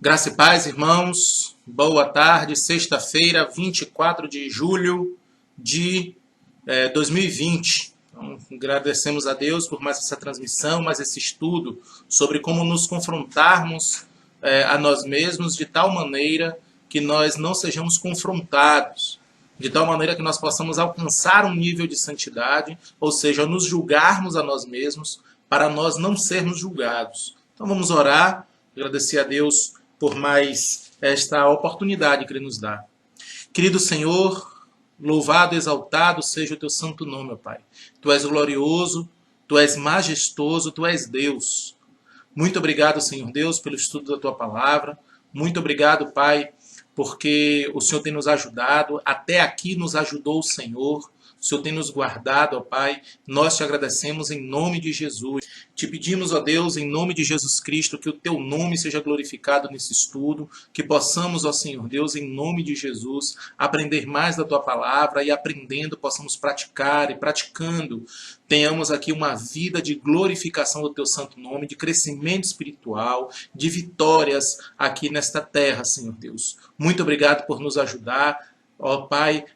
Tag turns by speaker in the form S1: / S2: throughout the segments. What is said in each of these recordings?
S1: Graça e paz, irmãos. Boa tarde, sexta-feira, 24 de julho de 2020. Então, agradecemos a Deus por mais essa transmissão, mais esse estudo sobre como nos confrontarmos a nós mesmos de tal maneira que nós não sejamos confrontados, de tal maneira que nós possamos alcançar um nível de santidade, ou seja, nos julgarmos a nós mesmos para nós não sermos julgados. Então vamos orar, agradecer a Deus por mais esta oportunidade que Ele nos dá. Querido Senhor, louvado, exaltado seja o Teu santo nome, ó Pai. Tu és glorioso, Tu és majestoso, Tu és Deus. Muito obrigado, Senhor Deus, pelo estudo da Tua palavra. Muito obrigado, Pai, porque o Senhor tem nos ajudado. Até aqui nos ajudou o Senhor. O Senhor tem nos guardado, ó Pai. Nós te agradecemos em nome de Jesus. Te pedimos, ó Deus, em nome de Jesus Cristo, que o Teu nome seja glorificado nesse estudo, que possamos, ó Senhor Deus, em nome de Jesus, aprender mais da Tua palavra e aprendendo, possamos praticar e praticando, tenhamos aqui uma vida de glorificação do Teu santo nome, de crescimento espiritual, de vitórias aqui nesta terra, Senhor Deus. Muito obrigado por nos ajudar, ó Pai,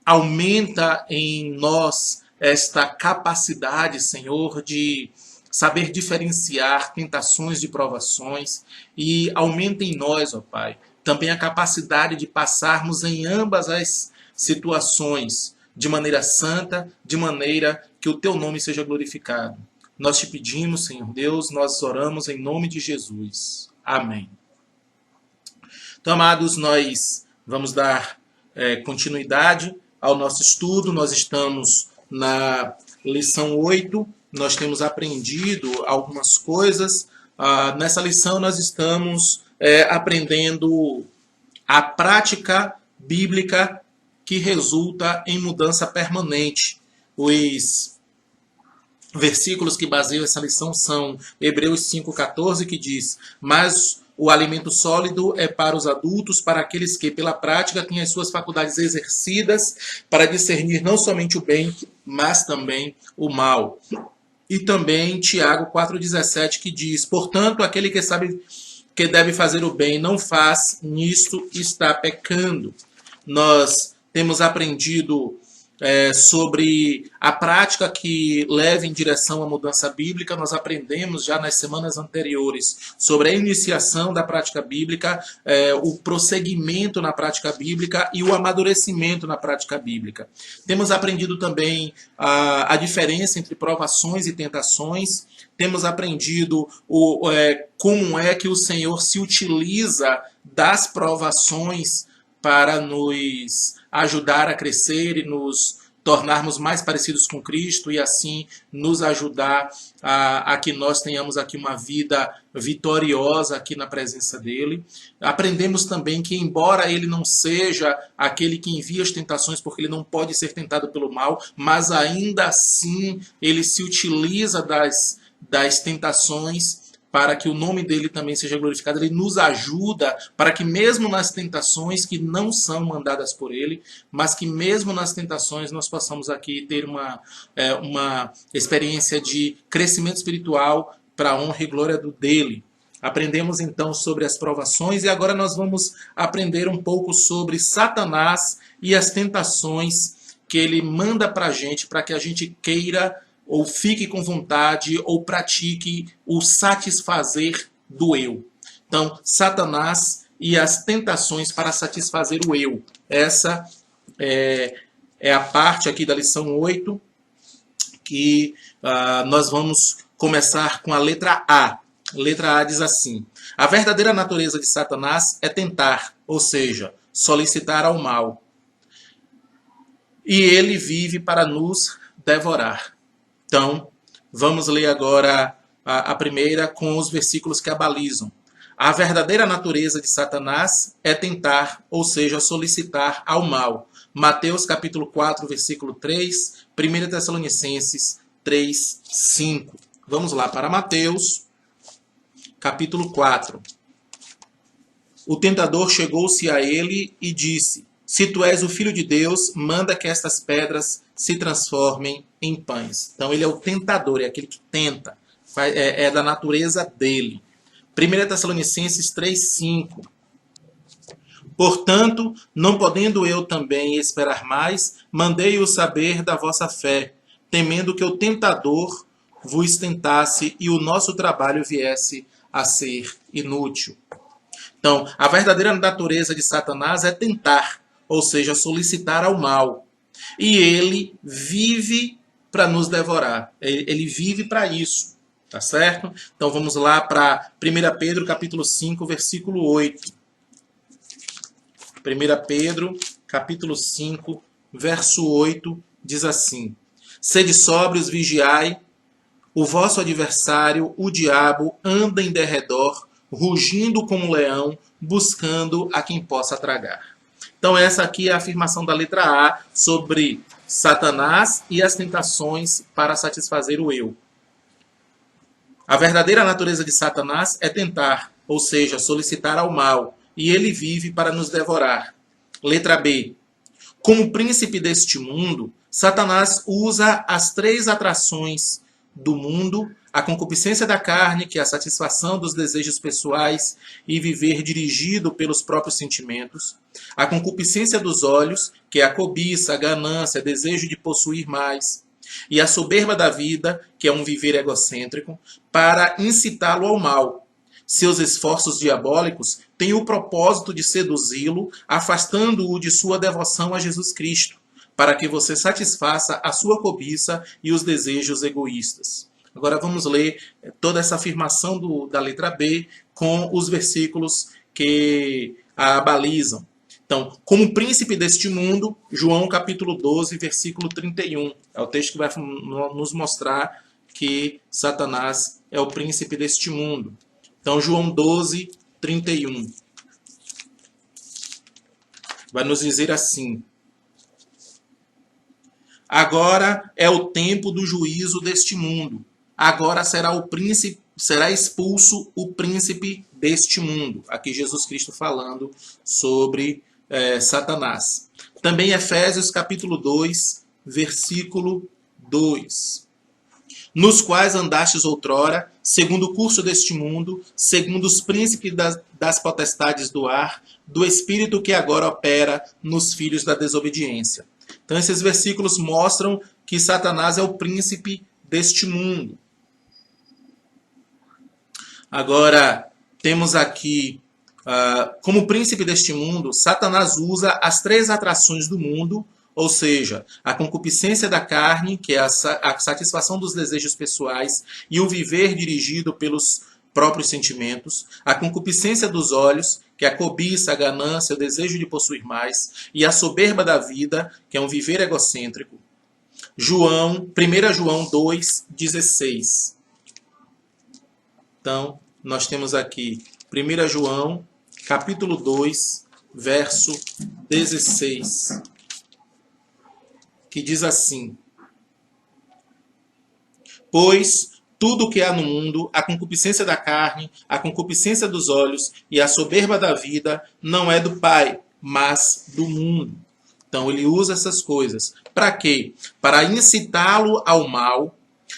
S1: aumenta em nós esta capacidade, Senhor, de saber diferenciar tentações de provações e aumenta em nós, ó Pai, também a capacidade de passarmos em ambas as situações de maneira santa, de maneira que o Teu nome seja glorificado. Nós te pedimos, Senhor Deus, nós oramos em nome de Jesus. Amém. Então, amados, nós vamos dar continuidade ao nosso estudo. Nós estamos na lição 8, nós temos aprendido algumas coisas. Nessa lição nós estamos aprendendo a prática bíblica que resulta em mudança permanente. Os versículos que baseiam essa lição são Hebreus 5,14, que diz: mas o alimento sólido é para os adultos, para aqueles que, pela prática, têm as suas faculdades exercidas para discernir não somente o bem, mas também o mal. E também Tiago 4,17, que diz: portanto, aquele que sabe que deve fazer o bem não faz, nisto está pecando. Nós temos aprendido sobre a prática que leva em direção à mudança bíblica. Nós aprendemos já nas semanas anteriores sobre a iniciação da prática bíblica, o prosseguimento na prática bíblica e o amadurecimento na prática bíblica. Temos aprendido também a diferença entre provações e tentações. Temos aprendido como é que o Senhor se utiliza das provações para nos ajudar a crescer e nos tornarmos mais parecidos com Cristo e assim nos ajudar a que nós tenhamos aqui uma vida vitoriosa aqui na presença dele. Aprendemos também que, embora ele não seja aquele que envia as tentações, porque ele não pode ser tentado pelo mal, mas ainda assim ele se utiliza das tentações para que o nome dele também seja glorificado. Ele nos ajuda para que mesmo nas tentações que não são mandadas por ele, mas que mesmo nas tentações nós possamos aqui ter uma experiência de crescimento espiritual para a honra e glória dele. Aprendemos então sobre as provações e agora nós vamos aprender um pouco sobre Satanás e as tentações que ele manda para a gente, para que a gente queira ou fique com vontade, ou pratique o satisfazer do eu. Então, Satanás e as tentações para satisfazer o eu. Essa é a parte aqui da lição 8, que nós vamos começar com a letra A. A letra A diz assim: a verdadeira natureza de Satanás é tentar, ou seja, solicitar ao mal. E ele vive para nos devorar. Então, vamos ler agora a primeira com os versículos que a balizam. A verdadeira natureza de Satanás é tentar, ou seja, solicitar ao mal. Mateus capítulo 4, versículo 3, 1 Tessalonicenses 3, 5. Vamos lá para Mateus capítulo 4. O tentador chegou-se a ele e disse: se tu és o Filho de Deus, manda que estas pedras se transformem em pães. Então ele é o tentador, é aquele que tenta, é da natureza dele. 1 Tessalonicenses 3:5. Portanto, não podendo eu também esperar mais, mandei-o saber da vossa fé, temendo que o tentador vos tentasse e o nosso trabalho viesse a ser inútil. Então, a verdadeira natureza de Satanás é tentar, ou seja, solicitar ao mal. E ele vive para nos devorar. Ele vive para isso. Tá certo? Então vamos lá para 1 Pedro capítulo 5, versículo 8. 1 Pedro capítulo 5, verso 8 diz assim: Sede sóbrios, vigiai, o vosso adversário, o diabo, anda em derredor, rugindo como um leão, buscando a quem possa tragar. Então essa aqui é a afirmação da letra A sobre Satanás e as tentações para satisfazer o eu. A verdadeira natureza de Satanás é tentar, ou seja, solicitar ao mal, e ele vive para nos devorar. Letra B. Como príncipe deste mundo, Satanás usa as 3 atrações do mundo, a concupiscência da carne, que é a satisfação dos desejos pessoais e viver dirigido pelos próprios sentimentos, a concupiscência dos olhos, que é a cobiça, a ganância, desejo de possuir mais, e a soberba da vida, que é um viver egocêntrico, para incitá-lo ao mal. Seus esforços diabólicos têm o propósito de seduzi-lo, afastando-o de sua devoção a Jesus Cristo, para que você satisfaça a sua cobiça e os desejos egoístas. Agora vamos ler toda essa afirmação da letra B com os versículos que a balizam. Então, como príncipe deste mundo, João capítulo 12, versículo 31. É o texto que vai nos mostrar que Satanás é o príncipe deste mundo. Então, João 12, 31. Vai nos dizer assim: Agora é o tempo do juízo deste mundo. Agora será expulso o príncipe deste mundo. Aqui Jesus Cristo falando sobre Satanás. Também Efésios capítulo 2, versículo 2. Nos quais andastes outrora, segundo o curso deste mundo, segundo os príncipes das potestades do ar, do espírito que agora opera nos filhos da desobediência. Então esses versículos mostram que Satanás é o príncipe deste mundo. Agora, temos aqui, como príncipe deste mundo, Satanás usa as 3 atrações do mundo, ou seja, a concupiscência da carne, que é a satisfação dos desejos pessoais e o viver dirigido pelos próprios sentimentos, a concupiscência dos olhos, que é a cobiça, a ganância, o desejo de possuir mais, e a soberba da vida, que é um viver egocêntrico. 1 João 2, 16. Então, nós temos aqui 1 João, capítulo 2, verso 16, que diz assim: Pois tudo o que há no mundo, a concupiscência da carne, a concupiscência dos olhos e a soberba da vida, não é do Pai, mas do mundo. Então ele usa essas coisas. Para quê? Para incitá-lo ao mal.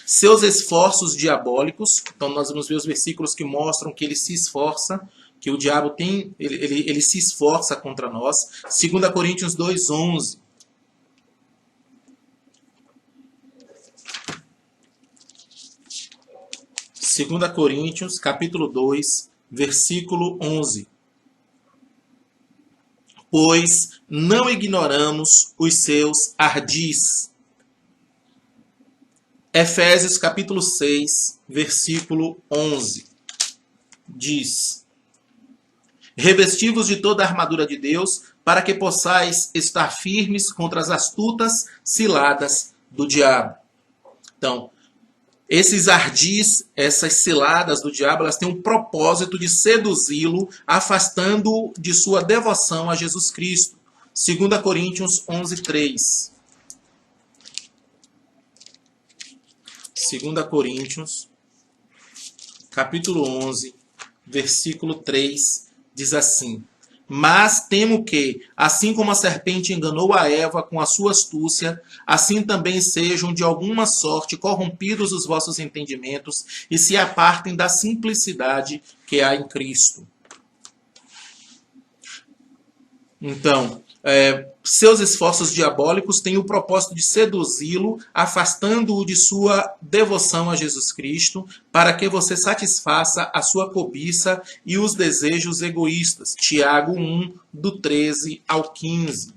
S1: Seus esforços diabólicos, então nós vamos ver os versículos que mostram que ele se esforça, que o diabo tem, ele se esforça contra nós. 2 Coríntios 2:11. 2 Coríntios, capítulo 2, versículo 11. Pois não ignoramos os seus ardis. Efésios capítulo 6, versículo 11, diz: Revesti-vos de toda a armadura de Deus, para que possais estar firmes contra as astutas ciladas do diabo. Então, esses ardis, essas ciladas do diabo, elas têm um propósito de seduzi-lo, afastando-o de sua devoção a Jesus Cristo. 2 Coríntios 11, 3. 2 Coríntios, capítulo 11, versículo 3, diz assim: Mas temo que, assim como a serpente enganou a Eva com a sua astúcia, assim também sejam de alguma sorte corrompidos os vossos entendimentos e se apartem da simplicidade que há em Cristo. Então, seus esforços diabólicos têm o propósito de seduzi-lo, afastando-o de sua devoção a Jesus Cristo, para que você satisfaça a sua cobiça e os desejos egoístas. Tiago 1, do 13 ao 15.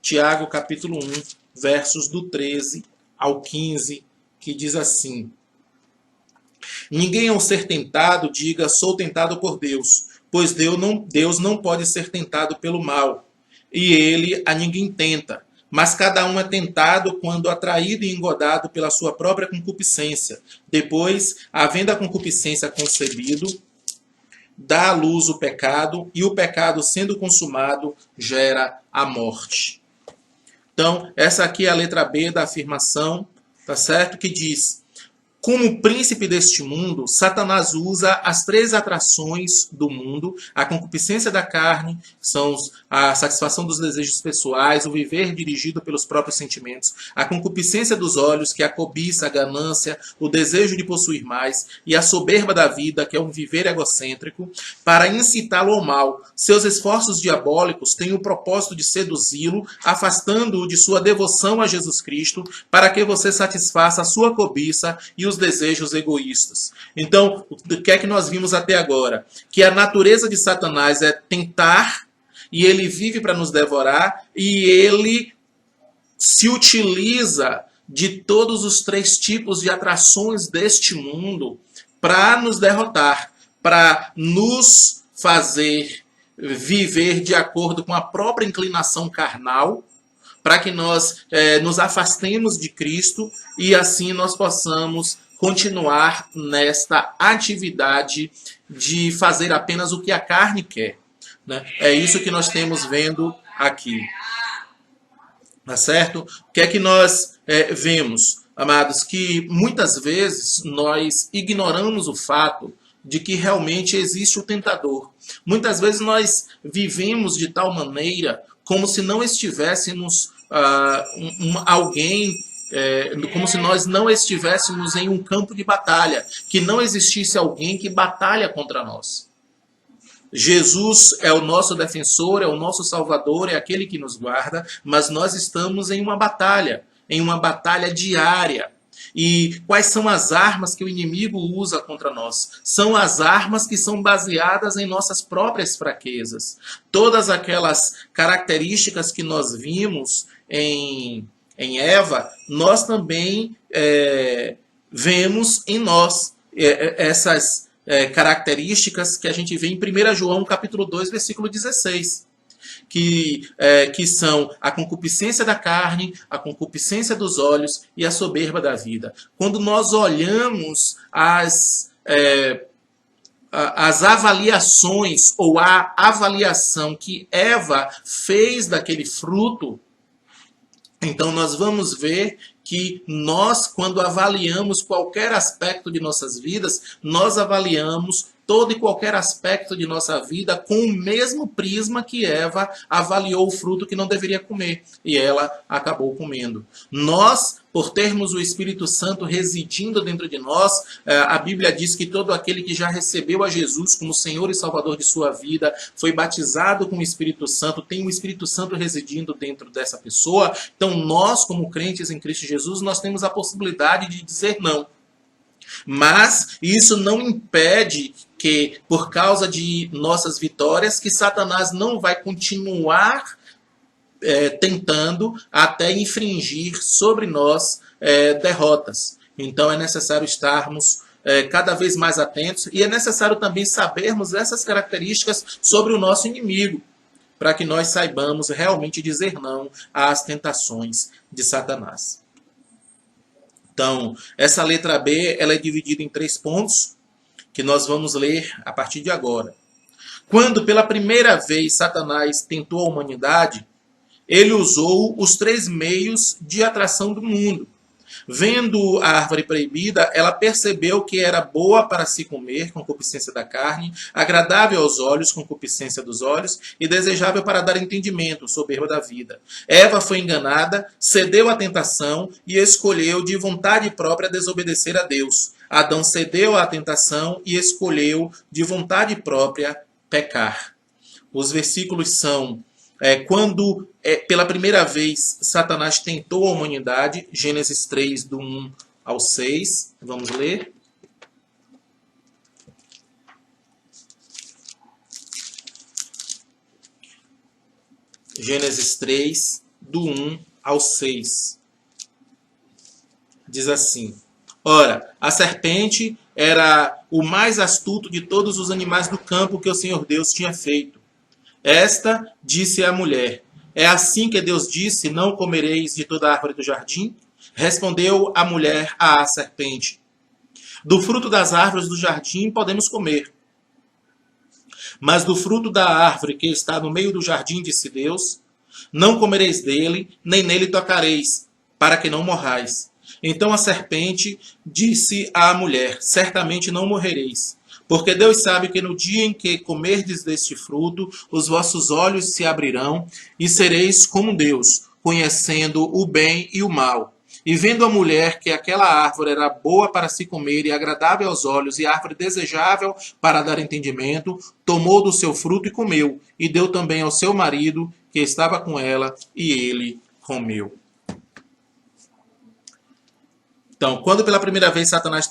S1: Tiago, capítulo 1, versos do 13 ao 15, que diz assim: Ninguém ao ser tentado diga, sou tentado por Deus, pois Deus não pode ser tentado pelo mal, e ele a ninguém tenta. Mas cada um é tentado quando atraído e engodado pela sua própria concupiscência. Depois, havendo a concupiscência concebido, dá à luz o pecado, e o pecado, sendo consumado, gera a morte. Então, essa aqui é a letra B da afirmação, tá certo? Que diz: como príncipe deste mundo, Satanás usa as três atrações do mundo: a concupiscência da carne, são a satisfação dos desejos pessoais, o viver dirigido pelos próprios sentimentos; a concupiscência dos olhos, que é a cobiça, a ganância, o desejo de possuir mais; e a soberba da vida, que é um viver egocêntrico, para incitá-lo ao mal. Seus esforços diabólicos têm o propósito de seduzi-lo, afastando-o de sua devoção a Jesus Cristo, para que você satisfaça a sua cobiça e os desejos egoístas. Então, o que é que nós vimos até agora? Que a natureza de Satanás é tentar, e ele vive para nos devorar, e ele se utiliza de todos os três tipos de atrações deste mundo para nos derrotar, para nos fazer viver de acordo com a própria inclinação carnal, para que nós nos afastemos de Cristo e assim nós possamos continuar nesta atividade de fazer apenas o que a carne quer, né? É isso que nós temos vendo aqui. Tá certo? O que é que nós vemos, amados? Que muitas vezes nós ignoramos o fato de que realmente existe o tentador. Muitas vezes nós vivemos de tal maneira como se não estivéssemos alguém, como se nós não estivéssemos em um campo de batalha, que não existisse alguém que batalha contra nós. Jesus é o nosso defensor, é o nosso salvador, é aquele que nos guarda, mas nós estamos em uma batalha diária. E quais são as armas que o inimigo usa contra nós? São as armas que são baseadas em nossas próprias fraquezas. Todas aquelas características que nós vimos em Eva, nós também vemos em nós. Essas características que a gente vê em 1 João capítulo 2, versículo 16. Que são a concupiscência da carne, a concupiscência dos olhos e a soberba da vida. Quando nós olhamos as avaliações ou a avaliação que Eva fez daquele fruto, então nós vamos ver que nós, quando avaliamos qualquer aspecto de nossas vidas, nós avaliamos todo e qualquer aspecto de nossa vida com o mesmo prisma que Eva avaliou o fruto que não deveria comer, e ela acabou comendo. Nós, por termos o Espírito Santo residindo dentro de nós, a Bíblia diz que todo aquele que já recebeu a Jesus como Senhor e Salvador de sua vida, foi batizado com o Espírito Santo, tem o Espírito Santo residindo dentro dessa pessoa. Então nós, como crentes em Cristo Jesus, nós temos a possibilidade de dizer não. Mas isso não impede que, por causa de nossas vitórias, que Satanás não vai continuar tentando até infringir sobre nós derrotas. Então é necessário estarmos cada vez mais atentos, e é necessário também sabermos essas características sobre o nosso inimigo, para que nós saibamos realmente dizer não às tentações de Satanás. Então, essa letra B ela é dividida em 3 pontos, que nós vamos ler a partir de agora. Quando pela primeira vez Satanás tentou a humanidade, ele usou os 3 meios de atração do mundo. Vendo a árvore proibida, ela percebeu que era boa para se comer, concupiscência da carne, agradável aos olhos, concupiscência dos olhos, e desejável para dar entendimento, soberba da vida. Eva foi enganada, cedeu à tentação e escolheu de vontade própria desobedecer a Deus. Adão cedeu à tentação e escolheu de vontade própria pecar. Os versículos são quando pela primeira vez Satanás tentou a humanidade, Gênesis 3, do 1 ao 6. Vamos ler. Gênesis 3, do 1 ao 6. Diz assim: Ora, a serpente era o mais astuto de todos os animais do campo que o Senhor Deus tinha feito. Esta disse à mulher: É assim que Deus disse, não comereis de toda a árvore do jardim? Respondeu a mulher à serpente: Do fruto das árvores do jardim podemos comer. Mas do fruto da árvore que está no meio do jardim, disse Deus, não comereis dele, nem nele tocareis, para que não morrais. Então a serpente disse à mulher: Certamente não morrereis. Porque Deus sabe que no dia em que comerdes deste fruto, os vossos olhos se abrirão e sereis como Deus, conhecendo o bem e o mal. E vendo a mulher que aquela árvore era boa para se comer e agradável aos olhos e árvore desejável para dar entendimento, tomou do seu fruto e comeu, e deu também ao seu marido que estava com ela, e ele comeu. Então, quando pela primeira vez Satanás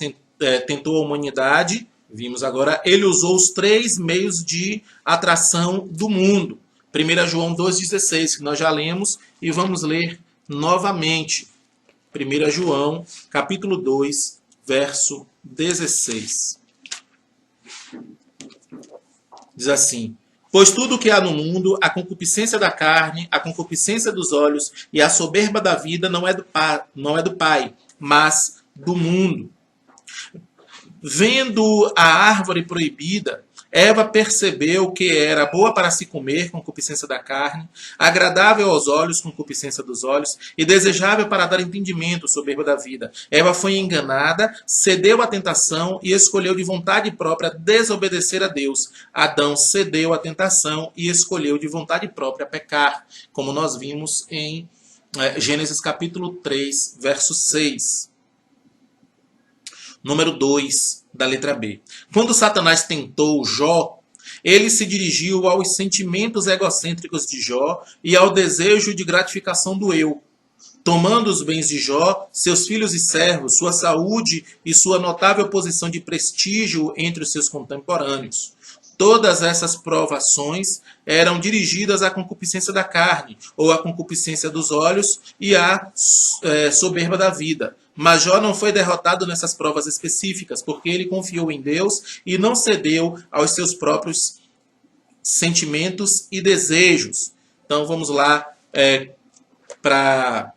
S1: tentou a humanidade, vimos agora, ele usou os 3 meios de atração do mundo. 1 João 2,16, que nós já lemos, e vamos ler novamente. 1 João, capítulo 2, verso 16. Diz assim: Pois tudo o que há no mundo, a concupiscência da carne, a concupiscência dos olhos e a soberba da vida não é do Pai, mas do mundo. Vendo a árvore proibida, Eva percebeu que era boa para se comer, concupiscência da carne, agradável aos olhos, concupiscência dos olhos, e desejável para dar entendimento, soberba da vida. Eva foi enganada, cedeu à tentação e escolheu de vontade própria desobedecer a Deus. Adão cedeu à tentação e escolheu de vontade própria pecar, como nós vimos em Gênesis capítulo 3, verso 6. Número 2, da letra B. Quando Satanás tentou Jó, ele se dirigiu aos sentimentos egocêntricos de Jó e ao desejo de gratificação do eu, tomando os bens de Jó, seus filhos e servos, sua saúde e sua notável posição de prestígio entre os seus contemporâneos. Todas essas provações eram dirigidas à concupiscência da carne, ou à concupiscência dos olhos e à soberba da vida. Mas Jó não foi derrotado nessas provas específicas, porque ele confiou em Deus e não cedeu aos seus próprios sentimentos e desejos. Então vamos lá para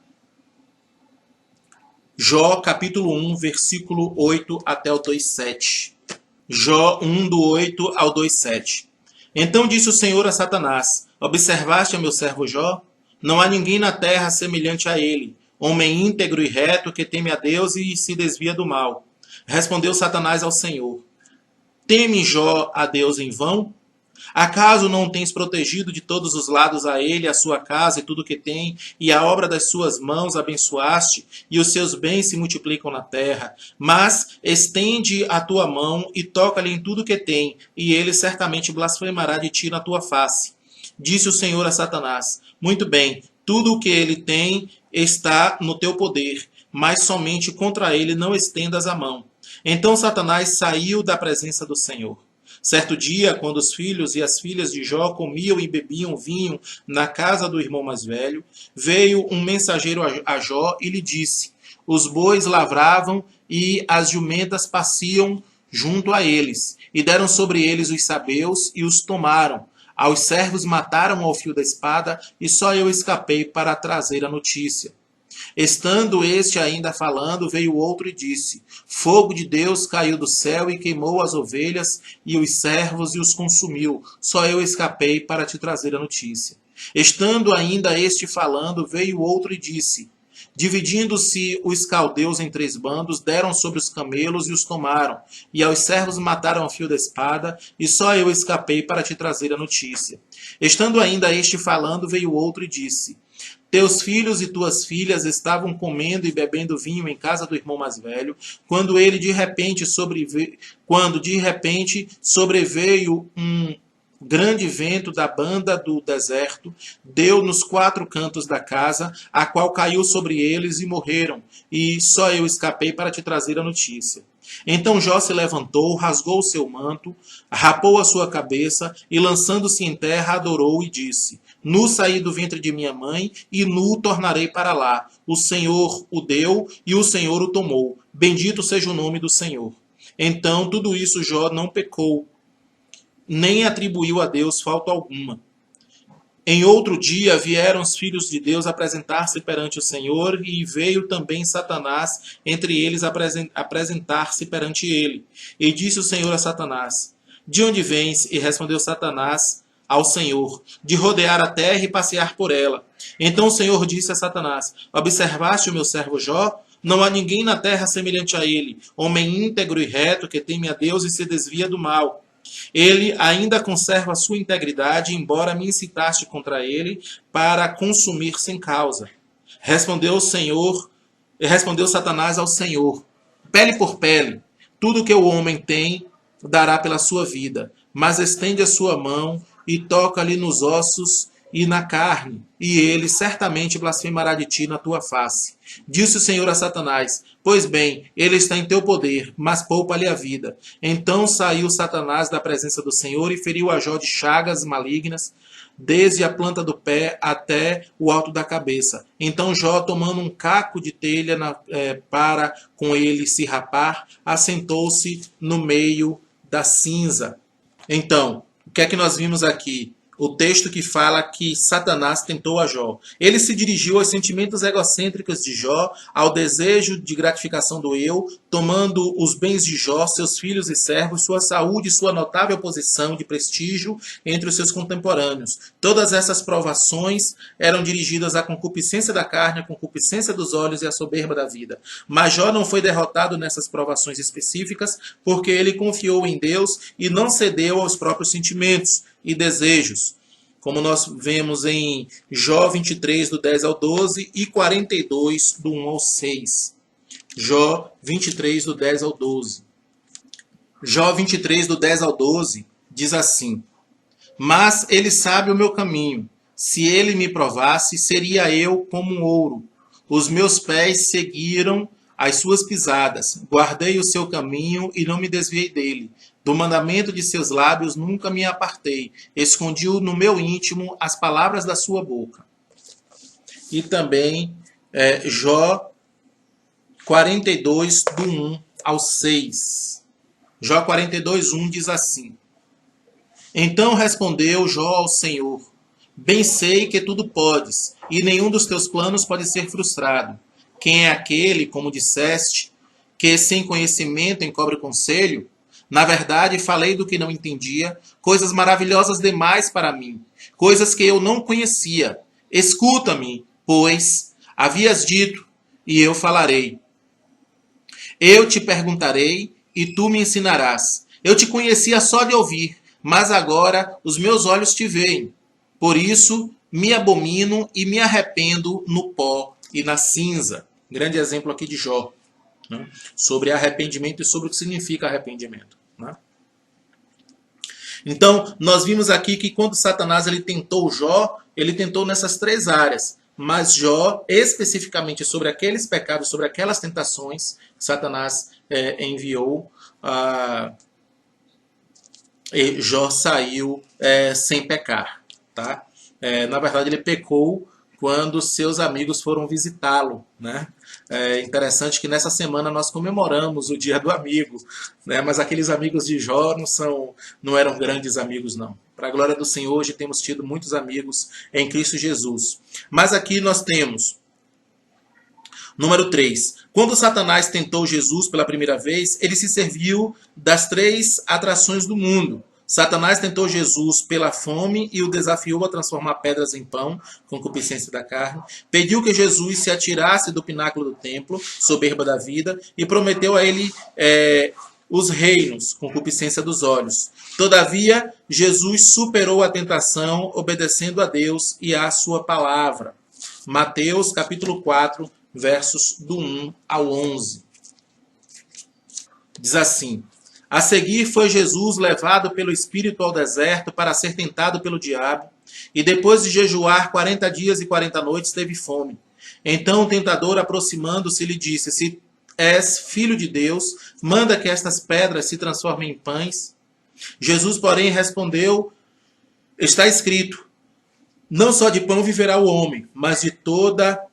S1: Jó capítulo 1, versículo 8 até o 2,7. Jó 1, do 8 ao 2,7. Então disse o Senhor a Satanás: Observaste a meu servo Jó? Não há ninguém na terra semelhante a ele, homem íntegro e reto que teme a Deus e se desvia do mal. Respondeu Satanás ao Senhor: Teme Jó a Deus em vão? Acaso não tens protegido de todos os lados a ele, a sua casa e tudo que tem, e a obra das suas mãos abençoaste, e os seus bens se multiplicam na terra? Mas estende a tua mão e toca-lhe em tudo que tem, e ele certamente blasfemará de ti na tua face. Disse o Senhor a Satanás: Muito bem, tudo o que ele tem está no teu poder, mas somente contra ele não estendas a mão. Então Satanás saiu da presença do Senhor. Certo dia, quando os filhos e as filhas de Jó comiam e bebiam vinho na casa do irmão mais velho, veio um mensageiro a Jó e lhe disse: Os bois lavravam e as jumentas paciam junto a eles, e deram sobre eles os sabeus e os tomaram. Aos servos mataram ao fio da espada, e só eu escapei para trazer a notícia. Estando este ainda falando, veio outro e disse: Fogo de Deus caiu do céu e queimou as ovelhas e os servos e os consumiu. Só eu escapei para te trazer a notícia. Estando ainda este falando, veio outro e disse: Dividindo-se os caldeus em 3 bandos, deram sobre os camelos e os tomaram, e aos servos mataram ao fio da espada, e só eu escapei para te trazer a notícia. Estando ainda este falando, veio outro e disse: Teus filhos e tuas filhas estavam comendo e bebendo vinho em casa do irmão mais velho, quando de repente sobreveio um grande vento da banda do deserto, deu nos 4 cantos da casa, a qual caiu sobre eles e morreram, e só eu escapei para te trazer a notícia. Então Jó se levantou, rasgou o seu manto, rapou a sua cabeça e, lançando-se em terra, adorou e disse: Nu saí do ventre de minha mãe, e nu tornarei para lá. O Senhor o deu, e o Senhor o tomou. Bendito seja o nome do Senhor. Então, tudo isso Jó não pecou, nem atribuiu a Deus falta alguma. Em outro dia vieram os filhos de Deus apresentar-se perante o Senhor, e veio também Satanás entre eles apresentar-se perante ele. E disse o Senhor a Satanás: De onde vens? E respondeu Satanás ao Senhor: De rodear a terra e passear por ela. Então o Senhor disse a Satanás: Observaste o meu servo Jó? Não há ninguém na terra semelhante a ele, homem íntegro e reto, que teme a Deus e se desvia do mal. Ele ainda conserva a sua integridade, embora me incitaste contra ele para consumir sem causa. Respondeu Satanás ao Senhor: Pele por pele, tudo que o homem tem dará pela sua vida, mas estende a sua mão e toca-lhe nos ossos e na carne, e ele certamente blasfemará de ti na tua face. Disse o Senhor a Satanás: Pois bem, ele está em teu poder, mas poupa-lhe a vida. Então saiu Satanás da presença do Senhor e feriu a Jó de chagas malignas, desde a planta do pé até o alto da cabeça. Então Jó, tomando um caco de telha para com ele se rapar, assentou-se no meio da cinza. Então, o que é que nós vimos aqui? O texto que fala que Satanás tentou a Jó. Ele se dirigiu aos sentimentos egocêntricos de Jó, ao desejo de gratificação do eu, tomando os bens de Jó, seus filhos e servos, sua saúde e sua notável posição de prestígio entre os seus contemporâneos. Todas essas provações eram dirigidas à concupiscência da carne, à concupiscência dos olhos e à soberba da vida. Mas Jó não foi derrotado nessas provações específicas, porque ele confiou em Deus e não cedeu aos próprios sentimentos e desejos, como nós vemos em Jó 23, do 10 ao 12 e 42, do 1 ao 6. Jó 23, do 10 ao 12. Jó 23, do 10 ao 12, diz assim: Mas ele sabe o meu caminho. Se ele me provasse, seria eu como um ouro. Os meus pés seguiram as suas pisadas. Guardei o seu caminho e não me desviei dele. Do mandamento de seus lábios nunca me apartei. Escondi no meu íntimo as palavras da sua boca. E também Jó 42, do 1 ao 6. Jó 42, 1 diz assim: Então respondeu Jó ao Senhor: Bem sei que tudo podes, e nenhum dos teus planos pode ser frustrado. Quem é aquele, como disseste, que sem conhecimento encobre conselho? Na verdade, falei do que não entendia, coisas maravilhosas demais para mim, coisas que eu não conhecia. Escuta-me, pois, havias dito, e eu falarei. Eu te perguntarei, e tu me ensinarás. Eu te conhecia só de ouvir, mas agora os meus olhos te veem. Por isso, me abomino e me arrependo no pó e na cinza. Grande exemplo aqui de Jó, né? Sobre arrependimento e sobre o que significa arrependimento. Né? Então, nós vimos aqui que quando Satanás ele tentou Jó, ele tentou nessas 3 áreas. Mas Jó, especificamente sobre aqueles pecados, sobre aquelas tentações, Satanás enviou, e Jó saiu sem pecar. Tá? Na verdade, ele pecou quando seus amigos foram visitá-lo, né? É interessante que nessa semana nós comemoramos o Dia do Amigo, né? Mas aqueles amigos de Jó não eram grandes amigos, não. Para a glória do Senhor, hoje temos tido muitos amigos em Cristo Jesus. Mas aqui nós temos, número 3, quando Satanás tentou Jesus pela primeira vez, ele se serviu das 3 atrações do mundo. Satanás tentou Jesus pela fome e o desafiou a transformar pedras em pão, concupiscência da carne. Pediu que Jesus se atirasse do pináculo do templo, soberba da vida, e prometeu a ele os reinos, concupiscência dos olhos. Todavia, Jesus superou a tentação, obedecendo a Deus e à sua palavra. Mateus capítulo 4, versos do 1 ao 11. Diz assim: a seguir foi Jesus levado pelo Espírito ao deserto para ser tentado pelo diabo, e depois de jejuar 40 dias e 40 noites teve fome. Então o tentador, aproximando-se, lhe disse: se és filho de Deus, manda que estas pedras se transformem em pães. Jesus, porém, respondeu: está escrito, não só de pão viverá o homem, mas de toda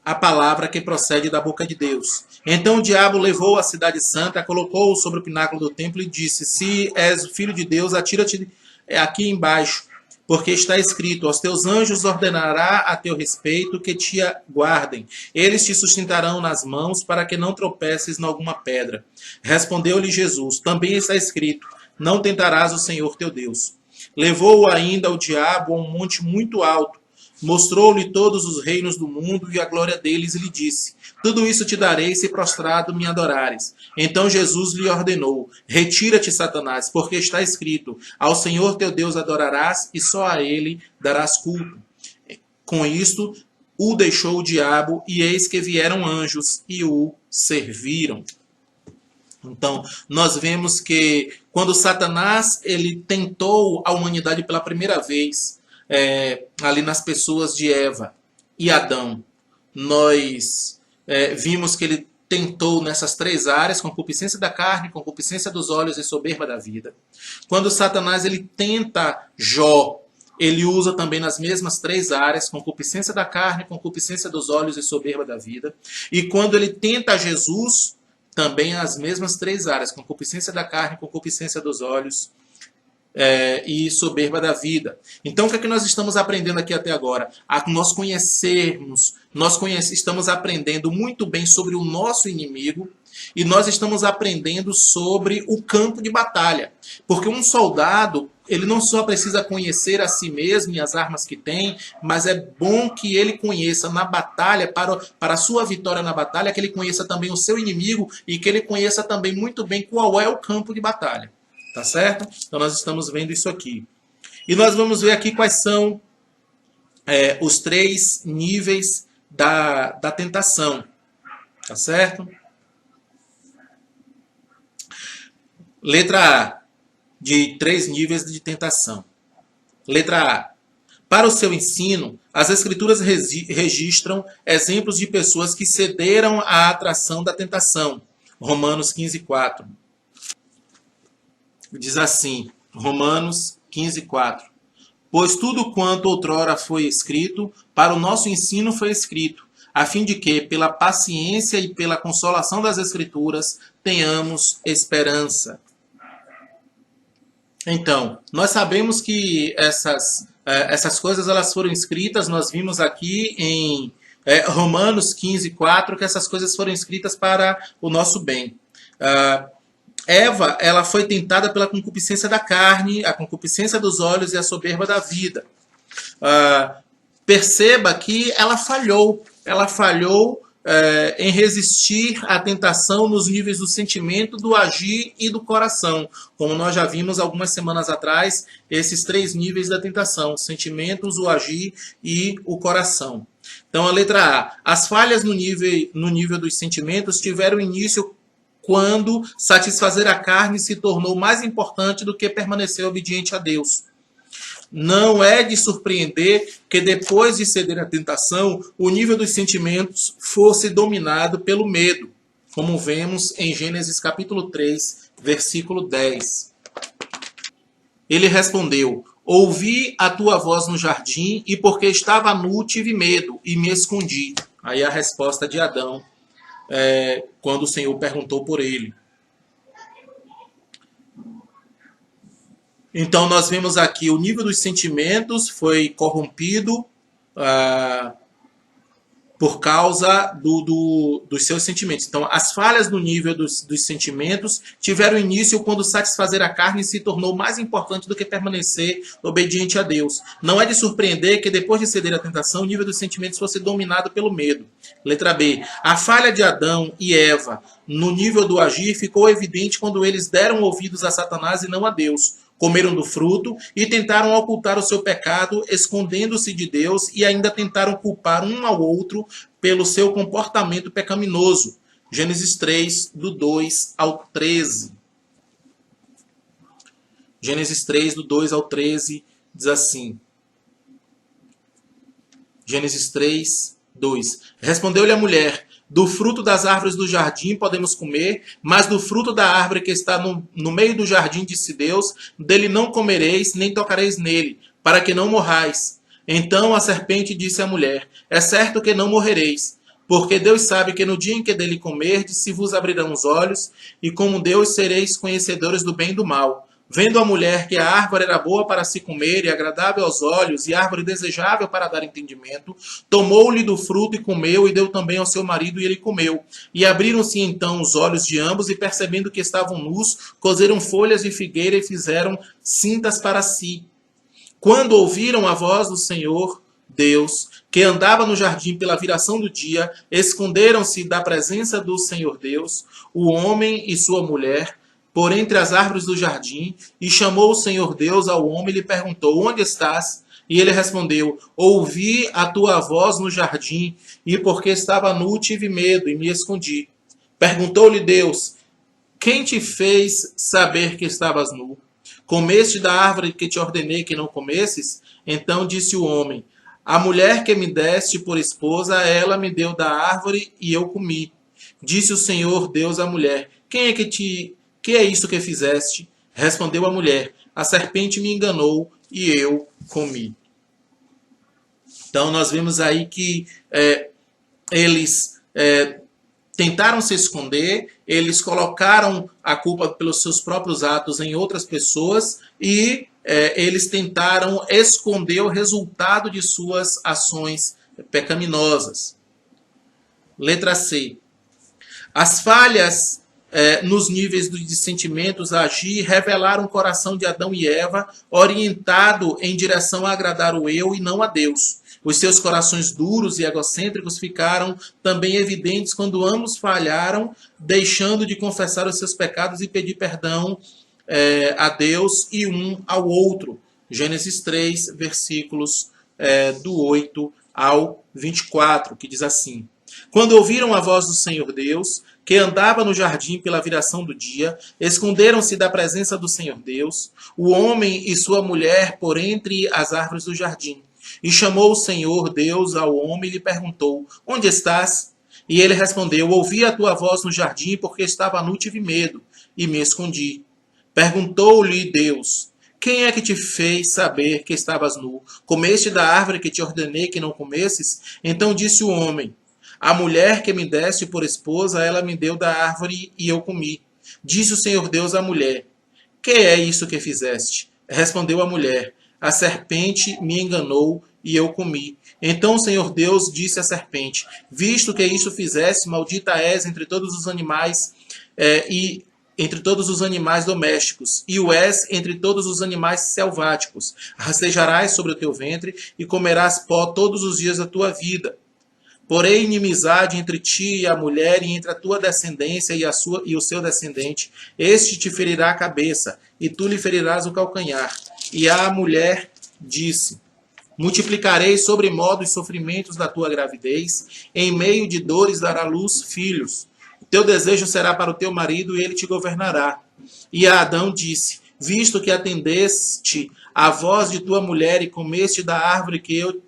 S1: a palavra que procede da boca de Deus. Então o diabo levou a cidade santa, colocou-o sobre o pináculo do templo e disse: se és o filho de Deus, atira-te aqui embaixo, porque está escrito: aos teus anjos ordenará a teu respeito que te guardem. Eles te sustentarão nas mãos para que não tropeces em alguma pedra. Respondeu-lhe Jesus: também está escrito: não tentarás o Senhor teu Deus. Levou-o ainda o diabo a um monte muito alto, mostrou-lhe todos os reinos do mundo e a glória deles, e lhe disse: tudo isso te darei se prostrado me adorares. Então Jesus lhe ordenou: retira-te, Satanás, porque está escrito: ao Senhor teu Deus adorarás e só a ele darás culto. Com isto o deixou o diabo, e eis que vieram anjos e o serviram. Então, nós vemos que quando Satanás ele tentou a humanidade pela primeira vez, ali nas pessoas de Eva e Adão, nós vimos que ele tentou nessas três áreas: concupiscência da carne, concupiscência dos olhos e soberba da vida. Quando Satanás ele tenta Jó, ele usa também nas mesmas três áreas: concupiscência da carne, concupiscência dos olhos e soberba da vida. E quando ele tenta Jesus, também as mesmas três áreas: concupiscência da carne, concupiscência dos olhos e soberba da vida. Então, o que é que nós estamos aprendendo aqui até agora? Nós estamos aprendendo muito bem sobre o nosso inimigo, e nós estamos aprendendo sobre o campo de batalha. Porque um soldado, ele não só precisa conhecer a si mesmo e as armas que tem, mas é bom que ele conheça na batalha, para a sua vitória na batalha, que ele conheça também o seu inimigo e que ele conheça também muito bem qual é o campo de batalha. Tá certo? Então nós estamos vendo isso aqui. E nós vamos ver aqui quais são os três níveis da tentação. Tá certo? Letra A, de três níveis de tentação. Letra A. Para o seu ensino, as Escrituras registram exemplos de pessoas que cederam à atração da tentação. Romanos 15:4. Diz assim, Romanos 15:4. Pois tudo quanto outrora foi escrito, para o nosso ensino foi escrito, a fim de que, pela paciência e pela consolação das Escrituras, tenhamos esperança. Então, nós sabemos que essas coisas elas foram escritas, nós vimos aqui em Romanos 15:4, que essas coisas foram escritas para o nosso bem. Eva, ela foi tentada pela concupiscência da carne, a concupiscência dos olhos e a soberba da vida. Perceba que ela falhou. Ela falhou em resistir à tentação nos níveis do sentimento, do agir e do coração. Como nós já vimos algumas semanas atrás, esses três níveis da tentação: os sentimentos, o agir e o coração. Então, a letra A. As falhas no nível dos sentimentos tiveram início quando satisfazer a carne se tornou mais importante do que permanecer obediente a Deus. Não é de surpreender que depois de ceder à tentação, o nível dos sentimentos fosse dominado pelo medo, como vemos em Gênesis capítulo 3, versículo 10. Ele respondeu: ouvi a tua voz no jardim, e porque estava nu tive medo e me escondi. Aí a resposta de Adão, quando o Senhor perguntou por ele. Então nós vemos aqui o nível dos sentimentos foi corrompido por causa dos seus sentimentos. Então, as falhas no nível dos sentimentos tiveram início quando satisfazer a carne se tornou mais importante do que permanecer obediente a Deus. Não é de surpreender que depois de ceder à tentação, o nível dos sentimentos fosse dominado pelo medo. Letra B. A falha de Adão e Eva no nível do agir ficou evidente quando eles deram ouvidos a Satanás e não a Deus. Comeram do fruto e tentaram ocultar o seu pecado, escondendo-se de Deus, e ainda tentaram culpar um ao outro pelo seu comportamento pecaminoso. Gênesis 3, do 2 ao 13. Gênesis 3, do 2 ao 13, diz assim. Gênesis 3, 2. Respondeu-lhe a mulher: do fruto das árvores do jardim podemos comer, mas do fruto da árvore que está no meio do jardim, disse Deus, dele não comereis, nem tocareis nele, para que não morrais. Então a serpente disse à mulher: é certo que não morrereis, porque Deus sabe que no dia em que dele comerdes, se vos abrirão os olhos, e como Deus sereis conhecedores do bem e do mal. Vendo a mulher que a árvore era boa para se comer e agradável aos olhos e árvore desejável para dar entendimento, tomou-lhe do fruto e comeu e deu também ao seu marido e ele comeu. E abriram-se então os olhos de ambos e percebendo que estavam nus, coseram folhas de figueira e fizeram cintas para si. Quando ouviram a voz do Senhor Deus, que andava no jardim pela viração do dia, esconderam-se da presença do Senhor Deus, o homem e sua mulher, por entre as árvores do jardim, e chamou o Senhor Deus ao homem e lhe perguntou: onde estás? E ele respondeu: ouvi a tua voz no jardim, e porque estava nu tive medo e me escondi. Perguntou-lhe Deus: quem te fez saber que estavas nu? Comeste da árvore que te ordenei que não comesses? Então disse o homem: a mulher que me deste por esposa, ela me deu da árvore e eu comi. Disse o Senhor Deus à mulher: que é isso que fizeste? Respondeu a mulher: a serpente me enganou e eu comi. Então nós vemos aí que eles tentaram se esconder, eles colocaram a culpa pelos seus próprios atos em outras pessoas e eles tentaram esconder o resultado de suas ações pecaminosas. Letra C. As falhas nos níveis de sentimentos a agir revelaram o coração de Adão e Eva orientado em direção a agradar o eu e não a Deus. Os seus corações duros e egocêntricos ficaram também evidentes quando ambos falharam, deixando de confessar os seus pecados e pedir perdão a Deus e um ao outro. Gênesis 3, versículos do 8 ao 24, que diz assim: quando ouviram a voz do Senhor Deus, que andava no jardim pela viração do dia, esconderam-se da presença do Senhor Deus, o homem e sua mulher por entre as árvores do jardim. E chamou o Senhor Deus ao homem e lhe perguntou: onde estás? E ele respondeu: ouvi a tua voz no jardim, porque estava nu e tive medo, e me escondi. Perguntou-lhe Deus: quem é que te fez saber que estavas nu? Comeste da árvore que te ordenei que não comesses? Então disse o homem: a mulher que me deste por esposa, ela me deu da árvore e eu comi. Disse o Senhor Deus à mulher: que é isso que fizeste? Respondeu a mulher: a serpente me enganou e eu comi. Então o Senhor Deus disse à serpente: visto que isso fizeste, maldita és entre todos os animais e entre todos os animais domésticos, e o és entre todos os animais selváticos. Rastejarás sobre o teu ventre e comerás pó todos os dias da tua vida. Porém, inimizade entre ti e a mulher, e entre a tua descendência e o seu descendente. Este te ferirá a cabeça, e tu lhe ferirás o calcanhar. E a mulher disse: multiplicarei sobremodo os sofrimentos da tua gravidez, em meio de dores dará luz filhos. O teu desejo será para o teu marido, e ele te governará. E a Adão disse: visto que atendeste à voz de tua mulher e comeste da árvore que eu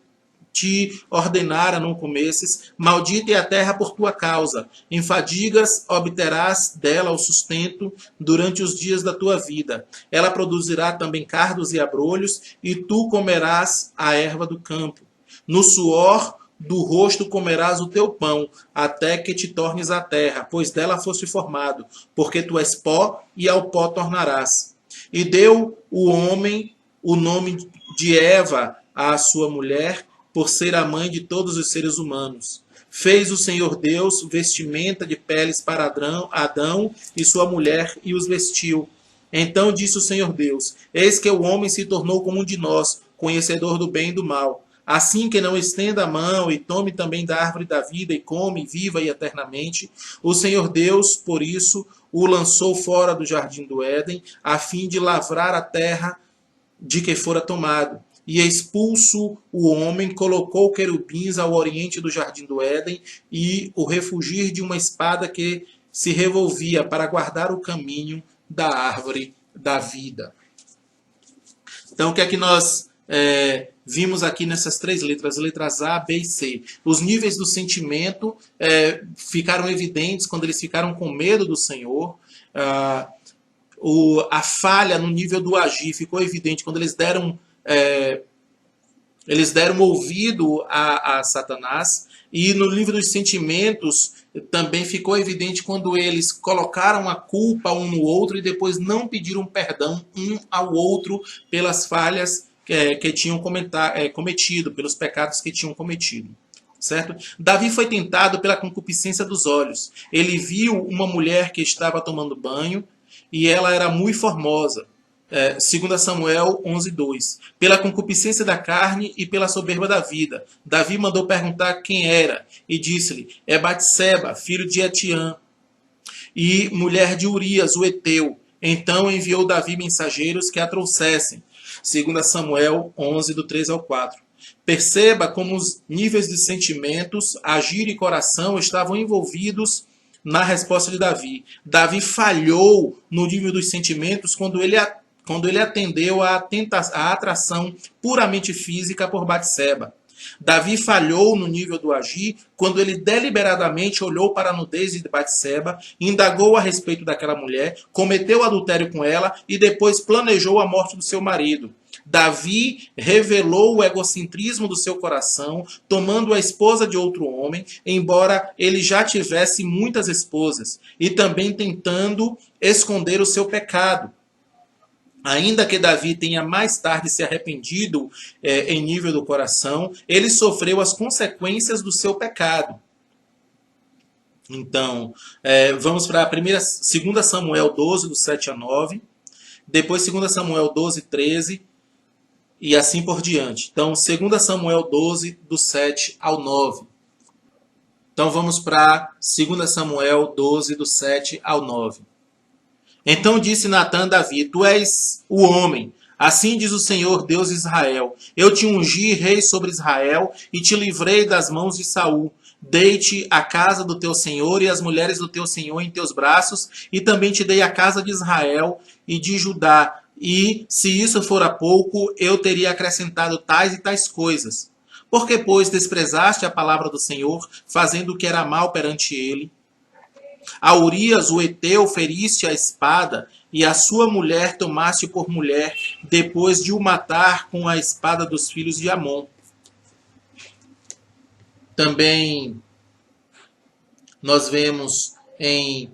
S1: te ordenara não comesses, maldita é a terra por tua causa. Em fadigas obterás dela o sustento durante os dias da tua vida. Ela produzirá também cardos e abrolhos, e tu comerás a erva do campo. No suor do rosto comerás o teu pão, até que te tornes a terra, pois dela foste formado, porque tu és pó, e ao pó tornarás. E deu o homem o nome de Eva à sua mulher, por ser a mãe de todos os seres humanos. Fez o Senhor Deus vestimenta de peles para Adão e sua mulher e os vestiu. Então disse o Senhor Deus: Eis que o homem se tornou como um de nós, conhecedor do bem e do mal. Assim que não estenda a mão e tome também da árvore da vida e come, viva e eternamente. O Senhor Deus, por isso, o lançou fora do jardim do Éden, a fim de lavrar a terra de que fora tomado. E expulso o homem, colocou querubins ao oriente do jardim do Éden e o refugir de uma espada que se revolvia para guardar o caminho da árvore da vida. Então, o que é que nós vimos aqui nessas três letras, letras A, B e C? Os níveis do sentimento ficaram evidentes quando eles ficaram com medo do Senhor. A falha no nível do agir ficou evidente quando eles deram ouvido a Satanás. E no nível dos sentimentos também ficou evidente quando eles colocaram a culpa um no outro e depois não pediram perdão um ao outro pelas falhas que tinham cometido, pelos pecados que tinham cometido. Certo? Davi foi tentado pela concupiscência dos olhos. Ele viu uma mulher que estava tomando banho e ela era muito formosa. 2 Samuel 11:2. Pela concupiscência da carne e pela soberba da vida. Davi mandou perguntar quem era e disse-lhe: é Batseba, filho de Etiã, e mulher de Urias, o Eteu. Então enviou Davi mensageiros que a trouxessem. 2 Samuel 11, do 3 ao 4. Perceba como os níveis de sentimentos, agir e coração estavam envolvidos na resposta de Davi. Davi falhou no nível dos sentimentos quando ele atendeu à atração puramente física por Batseba. Davi falhou no nível do agir quando ele deliberadamente olhou para a nudez de Batseba, indagou a respeito daquela mulher, cometeu adultério com ela e depois planejou a morte do seu marido. Davi revelou o egocentrismo do seu coração, tomando a esposa de outro homem, embora ele já tivesse muitas esposas, e também tentando esconder o seu pecado. Ainda que Davi tenha mais tarde se arrependido em nível do coração, ele sofreu as consequências do seu pecado. Então, vamos para 2 Samuel 12, do 7 a 9, depois 2 Samuel 12, 13, e assim por diante. Então, 2 Samuel 12, do 7 ao 9. Então, vamos para 2 Samuel 12, do 7 ao 9. Então disse Natã a Davi: Tu és o homem. Assim diz o Senhor, Deus de Israel: Eu te ungi rei sobre Israel e te livrei das mãos de Saul. Dei-te a casa do teu senhor e as mulheres do teu senhor em teus braços, e também te dei a casa de Israel e de Judá. E, se isso fora pouco, eu teria acrescentado tais e tais coisas. Porque, pois, desprezaste a palavra do Senhor, fazendo o que era mal perante ele? A Urias, o Eteu, feriste a espada, e a sua mulher tomaste por mulher, depois de o matar com a espada dos filhos de Amon. Também nós vemos em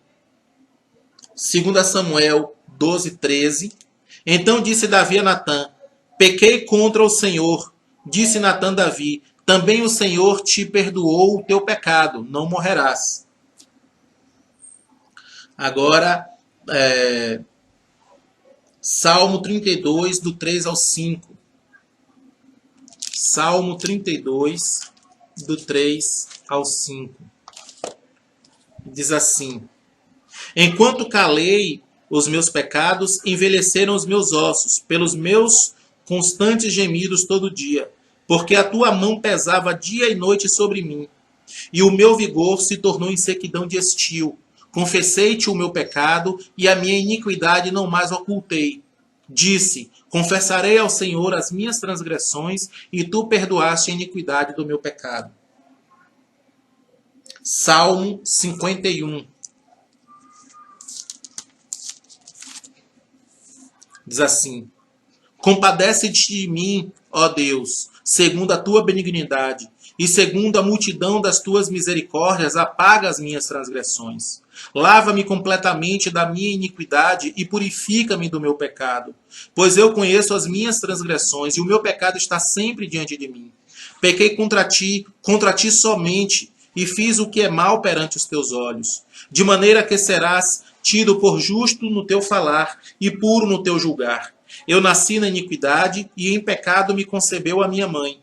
S1: 2 Samuel 12, 13. Então disse Davi a Natã: Pequei contra o Senhor. Disse Natã a Davi: Também o Senhor te perdoou o teu pecado, não morrerás. Agora, Salmo 32, do 3 ao 5. Salmo 32, do 3 ao 5. Diz assim: Enquanto calei os meus pecados, envelheceram os meus ossos, pelos meus constantes gemidos todo dia, porque a tua mão pesava dia e noite sobre mim, e o meu vigor se tornou em sequidão de estio. Confessei-te o meu pecado, e a minha iniquidade não mais ocultei. Disse: Confessarei ao Senhor as minhas transgressões, e tu perdoaste a iniquidade do meu pecado. Salmo 51. Diz assim: Compadece-te de mim, ó Deus, segundo a tua benignidade, e segundo a multidão das tuas misericórdias, apaga as minhas transgressões. Lava-me completamente da minha iniquidade e purifica-me do meu pecado. Pois eu conheço as minhas transgressões, e o meu pecado está sempre diante de mim. Pequei contra ti somente, e fiz o que é mal perante os teus olhos. De maneira que serás tido por justo no teu falar e puro no teu julgar. Eu nasci na iniquidade e em pecado me concebeu a minha mãe.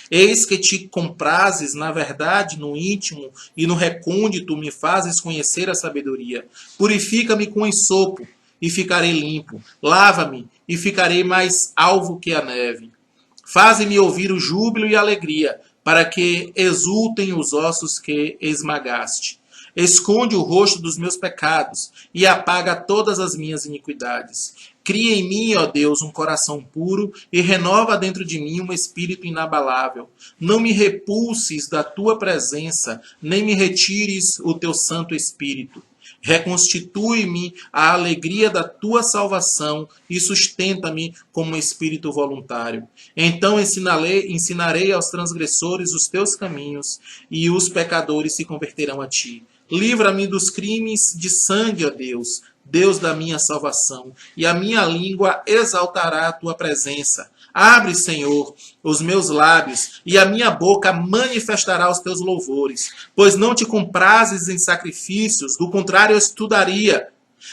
S1: Eis que te comprases, na verdade, no íntimo e no recôndito me fazes conhecer a sabedoria. Purifica-me com ensopo e ficarei limpo. Lava-me e ficarei mais alvo que a neve. Faze-me ouvir o júbilo e a alegria, para que exultem os ossos que esmagaste. Esconde o rosto dos meus pecados e apaga todas as minhas iniquidades. Cria em mim, ó Deus, um coração puro e renova dentro de mim um espírito inabalável. Não me repulses da tua presença, nem me retires o teu Santo Espírito. Reconstitui-me a alegria da tua salvação e sustenta-me como um espírito voluntário. Então ensinarei aos transgressores os teus caminhos e os pecadores se converterão a ti. Livra-me dos crimes de sangue, ó Deus, Deus da minha salvação, e a minha língua exaltará a tua presença. Abre, Senhor, os meus lábios, e a minha boca manifestará os teus louvores. Pois não te comprases em sacrifícios, do contrário eu estudaria.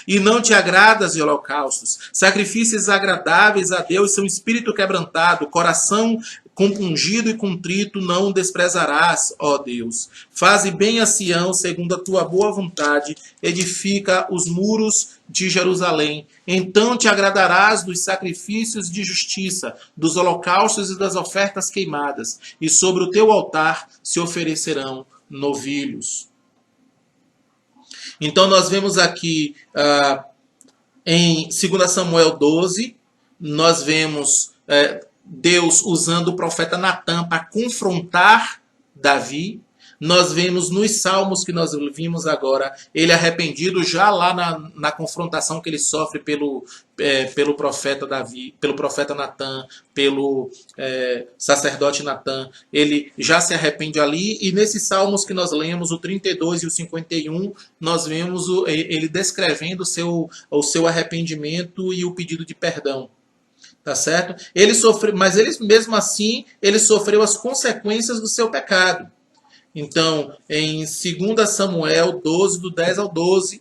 S1: E não te agradas de holocaustos. Sacrifícios agradáveis a Deus são espírito quebrantado, coração compungido e contrito não desprezarás, ó Deus. Faze bem a Sião segundo a tua boa vontade, edifica os muros de Jerusalém. Então te agradarás dos sacrifícios de justiça, dos holocaustos e das ofertas queimadas, e sobre o teu altar se oferecerão novilhos. Então nós vemos aqui em 2 Samuel 12, nós vemos Deus usando o profeta Natã para confrontar Davi. Nós vemos nos salmos que nós vimos agora, ele arrependido já lá na confrontação que ele sofre pelo profeta Davi, pelo profeta Natã, pelo sacerdote Natã. Ele já se arrepende ali, e nesses salmos que nós lemos, o 32 e o 51, nós vemos ele descrevendo o seu arrependimento e o pedido de perdão. Tá certo? Ele sofreu, mas ele mesmo assim, ele sofreu as consequências do seu pecado. Então, em 2 Samuel 12, do 10 ao 12,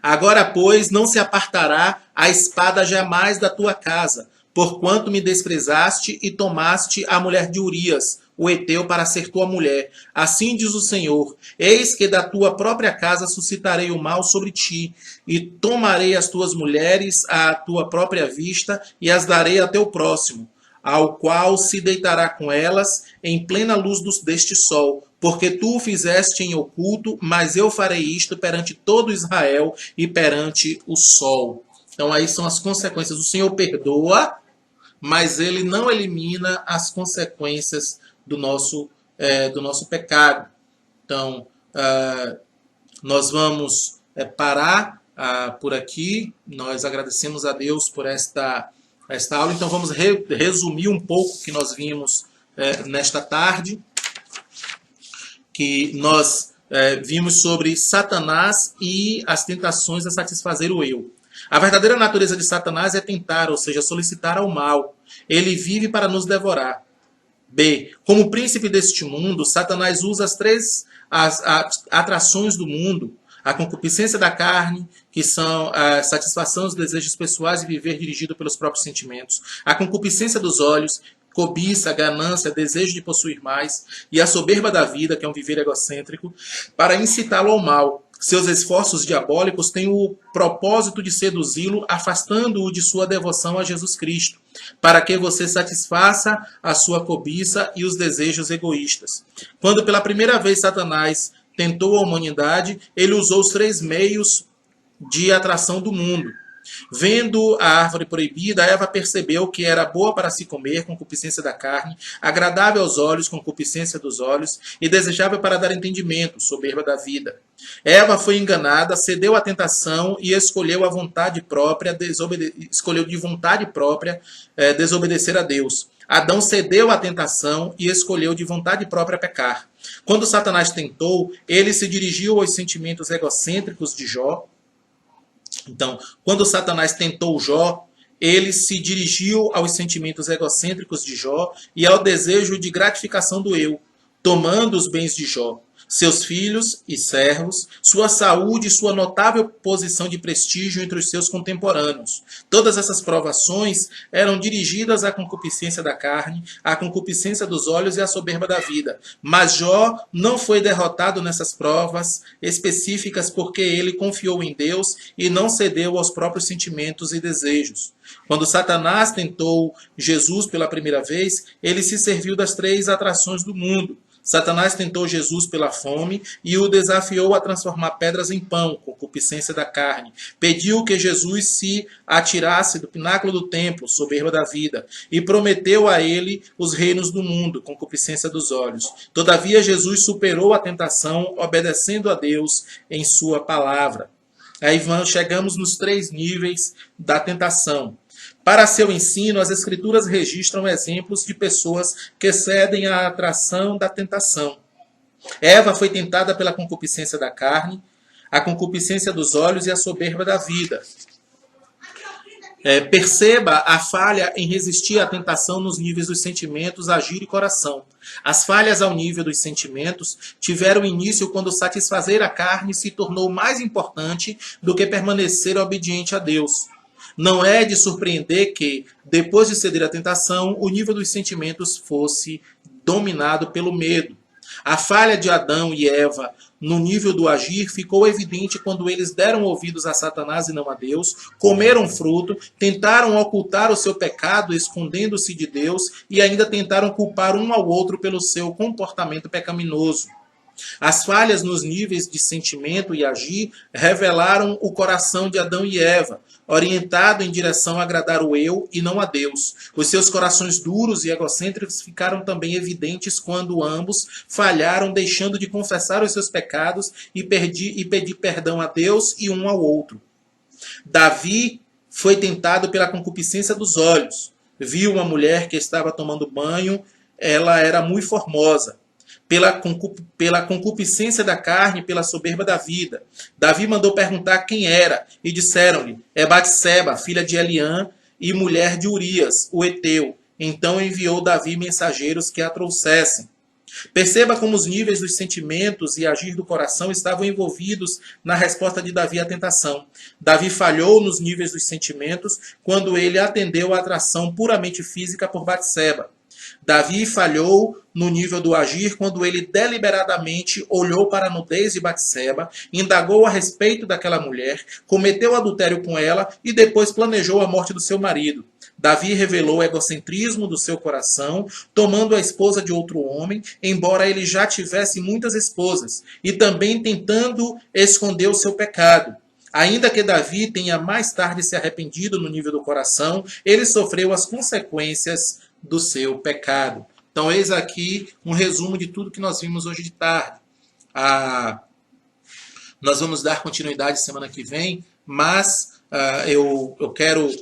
S1: agora, pois, não se apartará a espada jamais da tua casa, porquanto me desprezaste e tomaste a mulher de Urias, o heteu, para ser tua mulher. Assim diz o Senhor: eis que da tua própria casa suscitarei o mal sobre ti, e tomarei as tuas mulheres à tua própria vista, e as darei a teu próximo, ao qual se deitará com elas em plena luz deste sol, porque tu o fizeste em oculto, mas eu farei isto perante todo Israel e perante o sol. Então aí são as consequências. O Senhor perdoa, mas ele não elimina as consequências do nosso pecado. Então, nós vamos parar por aqui. Nós agradecemos a Deus por esta aula. Então, vamos resumir um pouco o que nós vimos nesta tarde. Que nós vimos sobre Satanás e as tentações a satisfazer o eu. A verdadeira natureza de Satanás é tentar, ou seja, solicitar ao mal. Ele vive para nos devorar. B. Como príncipe deste mundo, Satanás usa as três atrações do mundo: a concupiscência da carne, que são a satisfação dos desejos pessoais e viver dirigido pelos próprios sentimentos; a concupiscência dos olhos, cobiça, ganância, desejo de possuir mais; e a soberba da vida, que é um viver egocêntrico, para incitá-lo ao mal. Seus esforços diabólicos têm o propósito de seduzi-lo, afastando-o de sua devoção a Jesus Cristo, para que você satisfaça a sua cobiça e os desejos egoístas. Quando pela primeira vez Satanás tentou a humanidade, ele usou os três meios de atração do mundo. Vendo a árvore proibida, Eva percebeu que era boa para se comer, concupiscência da carne, agradável aos olhos, concupiscência dos olhos, e desejável para dar entendimento, soberba da vida. Eva foi enganada, cedeu à tentação e escolheu a vontade própria, escolheu de vontade própria desobedecer a Deus. Adão cedeu à tentação e escolheu de vontade própria pecar. Quando Satanás tentou, ele se dirigiu aos sentimentos egocêntricos de Jó. Então, quando Satanás tentou Jó, ele se dirigiu aos sentimentos egocêntricos de Jó e ao desejo de gratificação do eu, tomando os bens de Jó. seus filhos e servos, sua saúde e sua notável posição de prestígio entre os seus contemporâneos. Todas essas provações eram dirigidas à concupiscência da carne, à concupiscência dos olhos e à soberba da vida. Mas Jó não foi derrotado nessas provas específicas porque ele confiou em Deus e não cedeu aos próprios sentimentos e desejos. Quando Satanás tentou Jesus pela primeira vez, ele se serviu das 3 atrações do mundo. Satanás tentou Jesus pela fome e o desafiou a transformar pedras em pão, concupiscência da carne. Pediu que Jesus se atirasse do pináculo do templo, soberba da vida, e prometeu a ele os reinos do mundo, concupiscência dos olhos. Todavia, Jesus superou a tentação, obedecendo a Deus em sua palavra. Aí chegamos nos 3 níveis da tentação. Para seu ensino, as Escrituras registram exemplos de pessoas que cedem à atração da tentação. Eva foi tentada pela concupiscência da carne, a concupiscência dos olhos e a soberba da vida. Perceba a falha em resistir à tentação nos níveis dos sentimentos, agir e coração. As falhas ao nível dos sentimentos tiveram início quando satisfazer a carne se tornou mais importante do que permanecer obediente a Deus. Não é de surpreender que, depois de ceder à tentação, o nível dos sentimentos fosse dominado pelo medo. A falha de Adão e Eva no nível do agir ficou evidente quando eles deram ouvidos a Satanás e não a Deus, comeram fruto, tentaram ocultar o seu pecado escondendo-se de Deus e ainda tentaram culpar um ao outro pelo seu comportamento pecaminoso. As falhas nos níveis de sentimento e agir revelaram o coração de Adão e Eva, orientado em direção a agradar o eu e não a Deus. Os seus corações duros e egocêntricos ficaram também evidentes quando ambos falharam, deixando de confessar os seus pecados e pedir perdão a Deus e um ao outro. Davi foi tentado pela concupiscência dos olhos. Viu uma mulher que estava tomando banho, ela era muito formosa. Pela concupiscência da carne, pela soberba da vida. Davi mandou perguntar quem era, e disseram-lhe, é Batseba, filha de Eliã, e mulher de Urias, o heteu. Então enviou Davi mensageiros que a trouxessem. Perceba como os níveis dos sentimentos e agir do coração estavam envolvidos na resposta de Davi à tentação. Davi falhou nos níveis dos sentimentos quando ele atendeu à atração puramente física por Batseba. Davi falhou no nível do agir quando ele deliberadamente olhou para a nudez de Batseba, indagou a respeito daquela mulher, cometeu adultério com ela e depois planejou a morte do seu marido. Davi revelou o egocentrismo do seu coração, tomando a esposa de outro homem, embora ele já tivesse muitas esposas, e também tentando esconder o seu pecado. Ainda que Davi tenha mais tarde se arrependido no nível do coração, ele sofreu as consequências do seu pecado. Então, eis aqui um resumo de tudo que nós vimos hoje de tarde. Nós vamos dar continuidade semana que vem, mas eu quero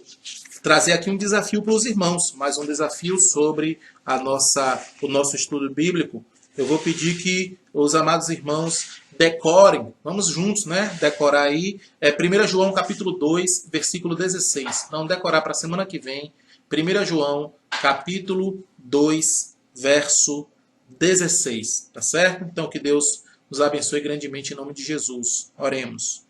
S1: trazer aqui um desafio para os irmãos, mais um desafio sobre o nosso estudo bíblico. Eu vou pedir que os amados irmãos decorem, vamos juntos, né? Decorar aí, 1 João capítulo 2, versículo 16. Então, decorar para a semana que vem, 1 João capítulo 2, verso 16, tá certo? Então, que Deus nos abençoe grandemente em nome de Jesus. Oremos.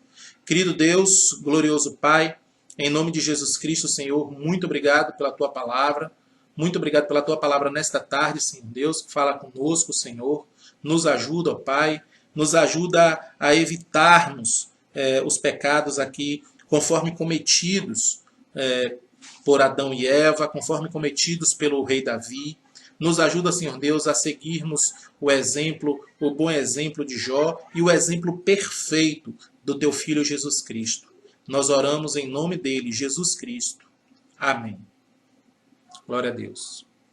S1: Querido Deus, glorioso Pai, em nome de Jesus Cristo, Senhor, muito obrigado pela Tua palavra. Muito obrigado pela Tua palavra nesta tarde, Senhor Deus, que fala conosco, Senhor. Nos ajuda, ó Pai, nos ajuda a evitarmos os pecados aqui, conforme cometidos por Adão e Eva, conforme cometidos pelo rei Davi. Nos ajuda, Senhor Deus, a seguirmos o bom exemplo de Jó e o exemplo perfeito do Teu Filho Jesus Cristo. Nós oramos em nome dele, Jesus Cristo. Amém. Glória a Deus.